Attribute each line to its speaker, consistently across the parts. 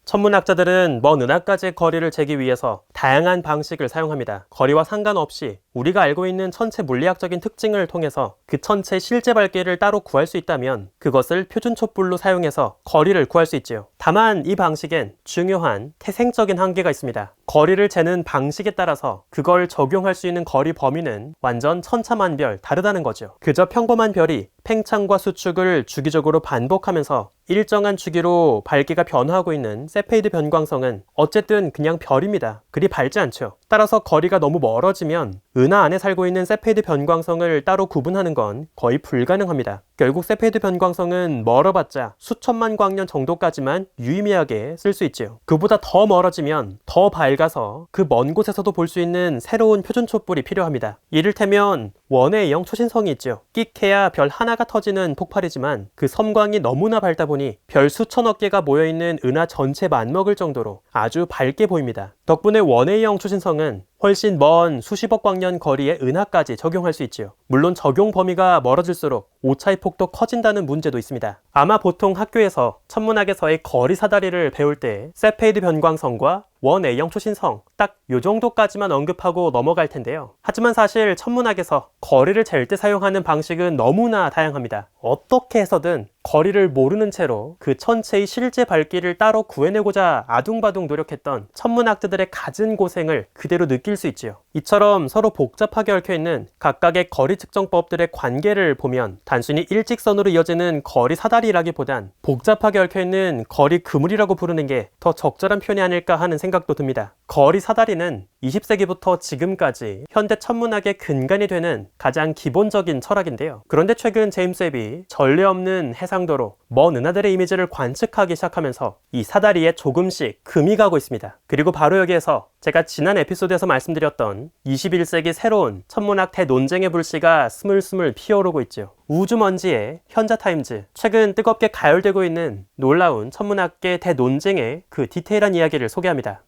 Speaker 1: 천문학자들은 먼 은하까지의 거리를 재기 위해서 다양한 방식을 사용합니다. 거리와 상관없이 우리가 알고 있는 천체 물리학적인 특징을 통해서 그 천체의 실제 밝기를 따로 구할 수 있다면 그것을 표준촛불로 사용해서 거리를 구할 수 있지요. 다만 이 방식엔 중요한 태생적인 한계가 있습니다. 거리를 재는 방식에 따라서 그걸 적용할 수 있는 거리 범위는 완전 천차만별 다르다는 거죠. 그저 평범한 별이 팽창과 수축을 주기적으로 반복하면서 일정한 주기로 밝기가 변화하고 있는 세페이드 변광성은 어쨌든 그냥 별입니다. 그리 밝지 않죠. 따라서 거리가 너무 멀어지면 은하 안에 살고 있는 세페이드 변광성을 따로 구분하는 건 거의 불가능합니다. 결국 세페이드 변광성은 멀어봤자 수천만 광년 정도까지만 유의미하게 쓸 수 있지요. 그보다 더 멀어지면 더 밝아서 그 먼 곳에서도 볼 수 있는 새로운 표준 촛불이 필요합니다. 이를테면 원의 A형 초신성이 있죠. 끽해야 별 하나가 터지는 폭발이지만 그 섬광이 너무나 밝다 보니 별 수천억 개가 모여있는 은하 전체 맞먹을 정도로 아주 밝게 보입니다. 덕분에 원의 A형 초신성은 훨씬 먼 수십억 광년 거리의 은하까지 적용할 수 있지요. 물론 적용 범위가 멀어질수록 오차의 폭도 커진다는 문제도 있습니다. 아마 보통 학교에서 천문학에서의 거리 사다리를 배울 때 세페이드 변광성과 원 A형 초신성 딱 요 정도까지만 언급하고 넘어갈 텐데요. 하지만 사실 천문학에서 거리를 잴 때 사용하는 방식은 너무나 다양합니다. 어떻게 해서든 거리를 모르는 채로 그 천체의 실제 밝기를 따로 구해내고자 아둥바둥 노력했던 천문학자들의 갖은 고생을 그대로 느낄 수 있지요. 이처럼 서로 복잡하게 얽혀있는 각각의 거리 측정법들의 관계를 보면 단순히 일직선으로 이어지는 거리 사다리라기보단 복잡하게 얽혀있는 거리 그물이라고 부르는 게 더 적절한 표현이 아닐까 하는 생각도 듭니다. 거리 사다리는 20세기부터 지금까지 현대 천문학의 근간이 되는 가장 기본적인 철학인데요. 그런데 최근 제임스 웹이 전례 없는 해상도로 먼 은하들의 이미지를 관측하기 시작하면서 이 사다리에 조금씩 금이 가고 있습니다. 그리고 바로 여기에서 제가 지난 에피소드에서 말씀드렸던 21세기 새로운 천문학 대논쟁의 불씨가 스물스물 피어오르고 있죠. 우주먼지의 현자타임즈, 최근 뜨겁게 가열되고 있는 놀라운 천문학계 대논쟁의 그 디테일한 이야기를 소개합니다.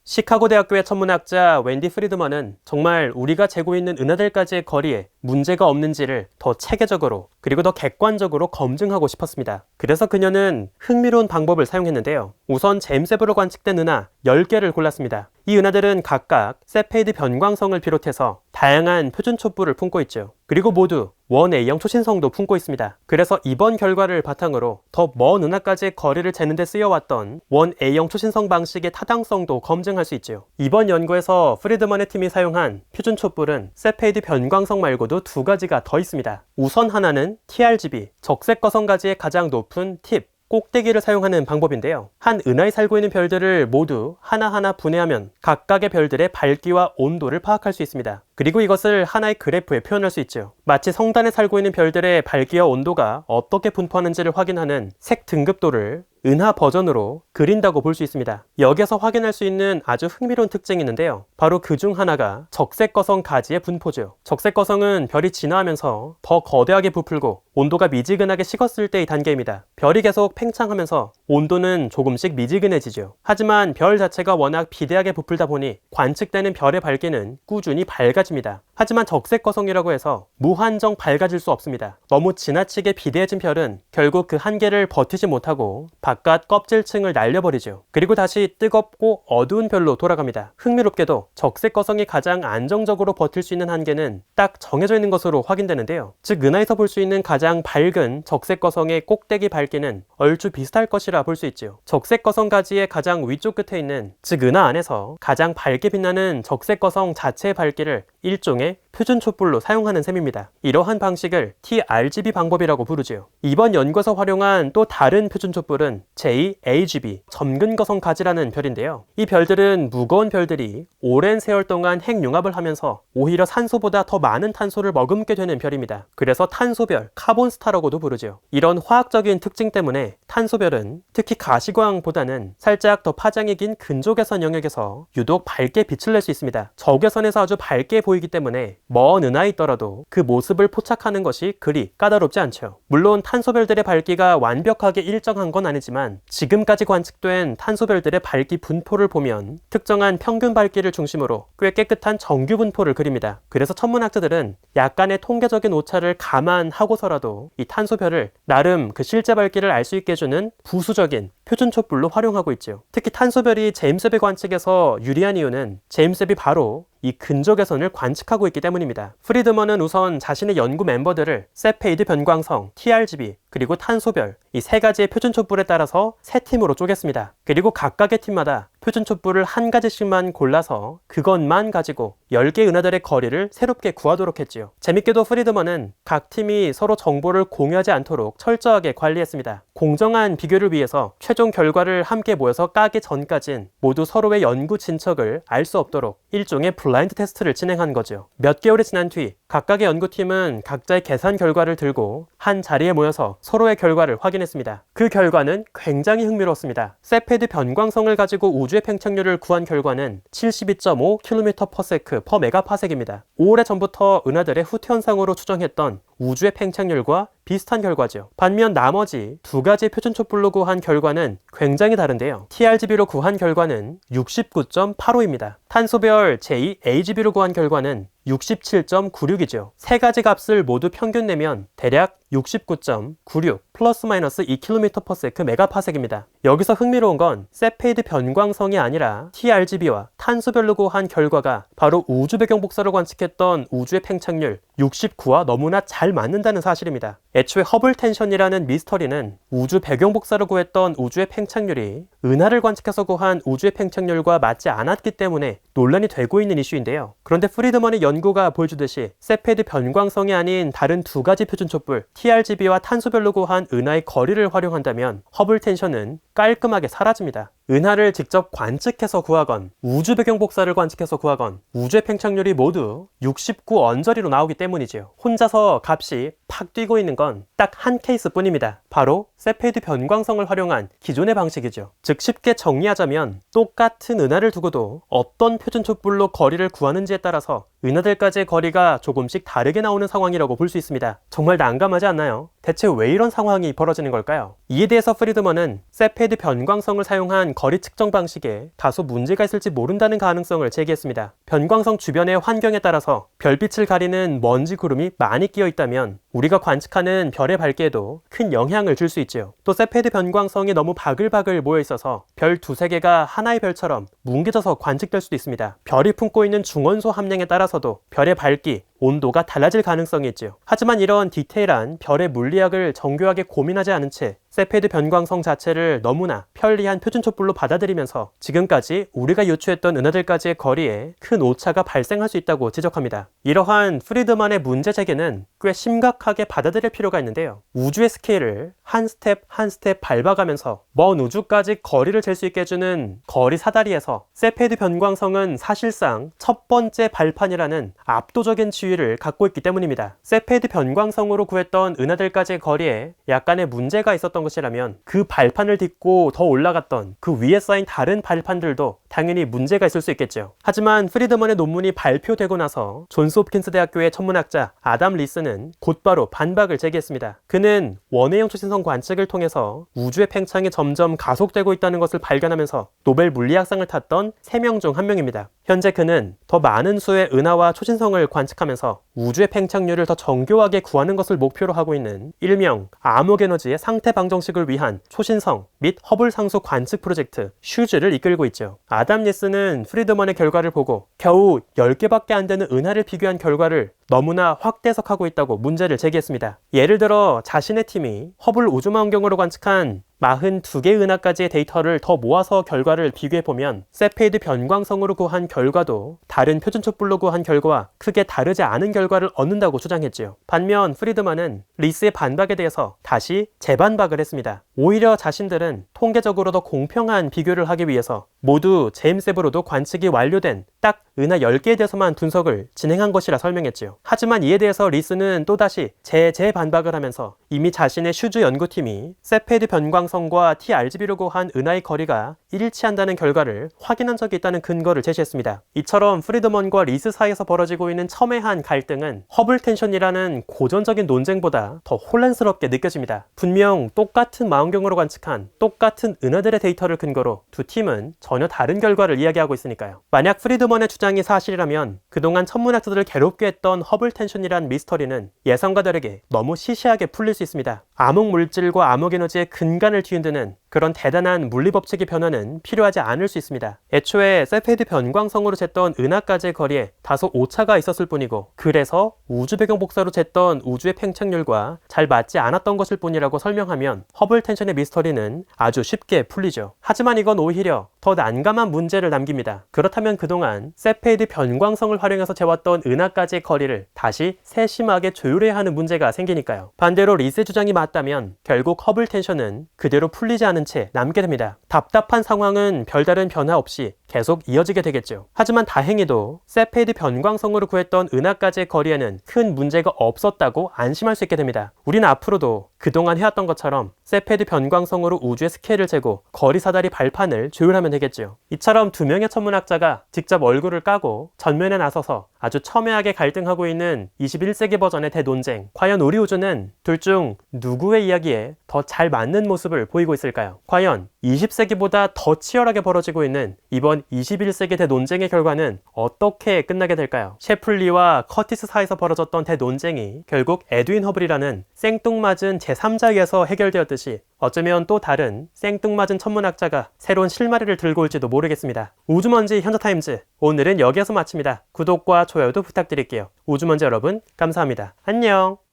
Speaker 1: 시카고 대학교의 천문학자 웬디 프리드먼은 정말 우리가 재고 있는 은하들까지의 거리에 문제가 없는지를 더 체계적으로 그리고 더 객관적으로 검증하고 싶었습니다. 그래서 그녀는 흥미로운 방법을 사용했는데요. 우선 제임스 웹으로 관측된 은하 10개를 골랐습니다. 이 은하들은 각각 세페이드 변광성을 비롯해서 다양한 표준 촛불을 품고 있죠. 그리고 모두 원 A형 초신성도 품고 있습니다. 그래서 이번 결과를 바탕으로 더 먼 은하까지의 거리를 재는 데 쓰여왔던 원 A형 초신성 방식의 타당성도 검증할 수 있죠. 이번 연구에서 프리드먼의 팀이 사용한 표준 촛불은 세페이드 변광성 말고도 두 가지가 더 있습니다. 우선 하나는 TRGB, 적색 거성가지의 가장 높은 팁, 꼭대기를 사용하는 방법인데요. 한 은하에 살고 있는 별들을 모두 하나하나 분해하면 각각의 별들의 밝기와 온도를 파악할 수 있습니다. 그리고 이것을 하나의 그래프에 표현할 수 있죠. 마치 성단에 살고 있는 별들의 밝기와 온도가 어떻게 분포하는지를 확인하는 색 등급도를 은하 버전으로 그린다고 볼 수 있습니다. 여기서 확인할 수 있는 아주 흥미로운 특징이 있는데요. 바로 그 중 하나가 적색거성 가지의 분포죠. 적색거성은 별이 진화하면서 더 거대하게 부풀고 온도가 미지근하게 식었을 때의 단계입니다. 별이 계속 팽창하면서 온도는 조금씩 미지근해지죠. 하지만 별 자체가 워낙 비대하게 부풀다 보니 관측되는 별의 밝기는 꾸준히 밝아집니다. 하지만 적색거성이라고 해서 무한정 밝아질 수 없습니다. 너무 지나치게 비대해진 별은 결국 그 한계를 버티지 못하고 바깥 껍질층을 날려버리죠. 그리고 다시 뜨겁고 어두운 별로 돌아갑니다. 흥미롭게도 적색거성이 가장 안정적으로 버틸 수 있는 한계는 딱 정해져 있는 것으로 확인되는데요. 즉 은하에서 볼 수 있는 가장 밝은 적색거성의 꼭대기 밝기는 얼추 비슷할 것이라 볼 수 있죠. 적색거성 가지의 가장 위쪽 끝에 있는, 즉 은하 안에서 가장 밝게 빛나는 적색거성 자체의 밝기를 일종의 표준 촛불로 사용하는 셈입니다. 이러한 방식을 TRGB 방법이라고 부르지요. 이번 연구에서 활용한 또 다른 표준 촛불은 JAGB, 점근거성 가지라는 별인데요. 이 별들은 무거운 별들이 오랜 세월 동안 핵융합을 하면서 오히려 산소보다 더 많은 탄소를 머금게 되는 별입니다. 그래서 탄소별, 카본스타라고도 부르죠. 이런 화학적인 특징 때문에 탄소별은 특히 가시광보다는 살짝 더 파장이 긴 근적외선 영역에서 유독 밝게 빛을 낼 수 있습니다. 적외선에서 아주 밝게 보이기 때문에 먼 은하에 있더라도 그 모습을 포착하는 것이 그리 까다롭지 않죠. 물론 탄소별들의 밝기가 완벽하게 일정한 건 아니지만 지금까지 관측된 탄소별들의 밝기 분포를 보면 특정한 평균 밝기를 중심으로 꽤 깨끗한 정규 분포를 그립니다. 그래서 천문학자들은 약간의 통계적인 오차를 감안하고서라도 이 탄소별을 나름 그 실제 밝기를 알 수 있게 해주는 부수적인 표준 촛불로 활용하고 있죠. 특히 탄소별이 제임스 웹의 관측에서 유리한 이유는 제임스 웹이 바로 이 근적외선을 관측하고 있기 때문입니다. 프리드먼은 우선 자신의 연구 멤버들을 세페이드 변광성, TRGB, 그리고 탄소별 이 세 가지의 표준 촛불에 따라서 세 팀으로 쪼갰습니다. 그리고 각각의 팀마다 표준 촛불을 한 가지씩만 골라서 그것만 가지고 10개 은하들의 거리를 새롭게 구하도록 했지요. 재밌게도 프리드먼은 각 팀이 서로 정보를 공유하지 않도록 철저하게 관리했습니다. 공정한 비교를 위해서 최종 결과를 함께 모여서 까기 전까진 모두 서로의 연구 진척을 알 수 없도록 일종의 블라인드 테스트를 진행한 거죠. 몇 개월이 지난 뒤 각각의 연구팀은 각자의 계산 결과를 들고 한 자리에 모여서 서로의 결과를 확인했습니다. 그 결과는 굉장히 흥미로웠습니다. 세페드 변광성을 가지고 우주의 팽창률을 구한 결과는 72.5km/s/메가파섹입니다. 5월 전부터 은하들의 후퇴 현상으로 추정했던 우주의 팽창률과 비슷한 결과죠. 반면 나머지 두 가지 표준 촛불로 구한 결과는 굉장히 다른데요. TRGB로 구한 결과는 69.85입니다. 탄소별 제2AGB로 구한 결과는 67.96이죠. 세 가지 값을 모두 평균 내면 대략 69.96 플러스 마이너스 2km/s/메가파섹입니다. 여기서 흥미로운 건 세페이드 변광성이 아니라 TRGB와 탄소별로 구한 결과가 바로 우주 배경 복사로 관측했던 우주의 팽창률 69와 너무나 잘 맞는다는 사실입니다. 애초에 허블 텐션이라는 미스터리는 우주 배경 복사로 구했던 우주의 팽창률이 은하를 관측해서 구한 우주의 팽창률과 맞지 않았기 때문에 논란이 되고 있는 이슈인데요. 그런데 프리드먼의 연구가 보여주듯이 세페드 변광성이 아닌 다른 두 가지 표준 촛불 TRGB와 탄소별로 구한 은하의 거리를 활용한다면 허블 텐션은 깔끔하게 사라집니다. 은하를 직접 관측해서 구하건 우주 배경 복사를 관측해서 구하건 우주의 팽창률이 모두 69 언저리로 나오기 때문이지요. 혼자서 값이 팍 뛰고 있는 건 딱 한 케이스 뿐입니다. 바로 세페이드 변광성을 활용한 기존의 방식이죠. 즉 쉽게 정리하자면 똑같은 은하를 두고도 어떤 표준 촛불로 거리를 구하는지에 따라서 은하들까지의 거리가 조금씩 다르게 나오는 상황이라고 볼 수 있습니다. 정말 난감하지 않나요? 대체 왜 이런 상황이 벌어지는 걸까요? 이에 대해서 프리드먼은 세페이드 변광성을 사용한 거리 측정 방식에 다소 문제가 있을지 모른다는 가능성을 제기했습니다. 변광성 주변의 환경에 따라서 별빛을 가리는 먼지 구름이 많이 끼어 있다면 우리가 관측하는 별의 밝기에도 큰 영향을 줄 수 있죠. 또 세페이드 변광성이 너무 바글바글 모여 있어서 별 두세 개가 하나의 별처럼 뭉개져서 관측될 수도 있습니다. 별이 품고 있는 중원소 함량에 따라서도 별의 밝기, 온도가 달라질 가능성이 있죠. 하지만 이런 디테일한 별의 물리학을 정교하게 고민하지 않은 채 세페이드 변광성 자체를 너무나 편리한 표준 촛불로 받아들이면서 지금까지 우리가 유추했던 은하들까지의 거리에 큰 오차가 발생할 수 있다고 지적합니다. 이러한 프리드만의 문제 제기는 꽤 심각하게 받아들일 필요가 있는데요. 우주의 스케일을 한 스텝 한 스텝 밟아가면서 먼 우주까지 거리를 잴 수 있게 해주는 거리 사다리에서 세페이드 변광성은 사실상 첫 번째 발판이라는 압도적인 지위를 갖고 있기 때문입니다. 세페이드 변광성으로 구했던 은하들까지의 거리에 약간의 문제가 있었던 것이라면 그 발판을 딛고 더 올라갔던 그 위에 쌓인 다른 발판들도 당연히 문제가 있을 수 있겠죠. 하지만 프리드먼의 논문이 발표되고 나서 존스 홉킨스 대학교의 천문학자 아담 리스는 곧바로 반박을 제기했습니다. 그는 원해형 초신성 관측을 통해서 우주의 팽창이 점점 가속되고 있다는 것을 발견하면서 노벨 물리학상을 탔던 3명 중 1명입니다. 현재 그는 더 많은 수의 은하와 초신성을 관측하면서 우주의 팽창률을 더 정교하게 구하는 것을 목표로 하고 있는 일명 암흑에너지의 상태 방정식을 위한 초신성 및 허블 상수 관측 프로젝트 슈즈를 이끌고 있죠. 아담 리스는 프리드먼의 결과를 보고 겨우 10개밖에 안 되는 은하를 비교한 결과를 너무나 확대해석하고 있다고 문제를 제기했습니다. 예를 들어 자신의 팀이 허블 우주망원경으로 관측한 42개 은하까지의 데이터를 더 모아서 결과를 비교해보면 세페이드 변광성으로 구한 결과도 다른 표준 촛불로 구한 결과와 크게 다르지 않은 결과를 얻는다고 주장했지요. 반면 프리드만은 리스의 반박에 대해서 다시 재반박을 했습니다. 오히려 자신들은 통계적으로 더 공평한 비교를 하기 위해서 모두 제임스 웹으로도 관측이 완료된 딱 은하 10개에 대해서만 분석을 진행한 것이라 설명했지요. 하지만 이에 대해서 리스는 또다시 재반박을 하면서 이미 자신의 슈즈 연구팀이 세페이드 변광성과 TRGB로 구한 은하의 거리가 일치한다는 결과를 확인한 적이 있다는 근거를 제시했습니다. 이처럼 프리드먼과 리스 사이에서 벌어지고 있는 첨예한 갈등은 허블 텐션이라는 고전적인 논쟁보다 더 혼란스럽게 느껴집니다. 분명 똑같은 망원경으로 관측한 똑같은 은하들의 데이터를 근거로 두 팀은 전혀 다른 결과를 이야기하고 있으니까요. 만약 프리드먼의 주장이 사실이라면 그동안 천문학자들을 괴롭게 했던 허블 텐션이란 미스터리는 예상과 다르게 너무 시시하게 풀릴 수 있습니다. 암흑 물질과 암흑 에너지의 근간을 뒤흔드는 그런 대단한 물리법칙의 변화는 필요하지 않을 수 있습니다. 애초에 세페이드 변광성으로 쟀던 은하까지의 거리에 다소 오차가 있었을 뿐이고, 그래서 우주 배경 복사로 쟀던 우주의 팽창률과 잘 맞지 않았던 것일 뿐이라고 설명하면 허블 텐션의 미스터리는 아주 쉽게 풀리죠. 하지만 이건 오히려 더 난감한 문제를 남깁니다. 그렇다면 그동안 세페이드 변광성을 활용해서 재왔던 은하까지의 거리를 다시 세심하게 조율해야 하는 문제가 생기니까요. 반대로 리스의 주장이 맞다면 결국 허블 텐션은 그대로 풀리지 않은 채 남게 됩니다. 답답한 상황은 별다른 변화 없이 계속 이어지게 되겠죠. 하지만 다행히도 세페이드 변광성으로 구했던 은하까지의 거리에는 큰 문제가 없었다고 안심할 수 있게 됩니다. 우리는 앞으로도 그동안 해왔던 것처럼 세페이드 변광성으로 우주의 스케일을 재고 거리 사다리 발판을 조율하면 되겠죠. 이처럼 두 명의 천문학자가 직접 얼굴을 까고 전면에 나서서 아주 첨예하게 갈등하고 있는 21세기 버전의 대논쟁. 과연 우리 우주는 둘 중 누구의 이야기에 더 잘 맞는 모습을 보이고 있을까요? 과연 20세기보다 더 치열하게 벌어지고 있는 이번 21세기 대논쟁의 결과는 어떻게 끝나게 될까요? 셰플리와 커티스 사이에서 벌어졌던 대논쟁이 결국 에드윈 허블이라는 생뚱맞은 제3자에 의해서 해결되었듯이 어쩌면 또 다른 생뚱맞은 천문학자가 새로운 실마리를 들고 올지도 모르겠습니다. 우주먼지 현자타임즈, 오늘은 여기에서 마칩니다. 구독과 좋아요도 부탁드릴게요. 우주먼지 여러분, 감사합니다. 안녕!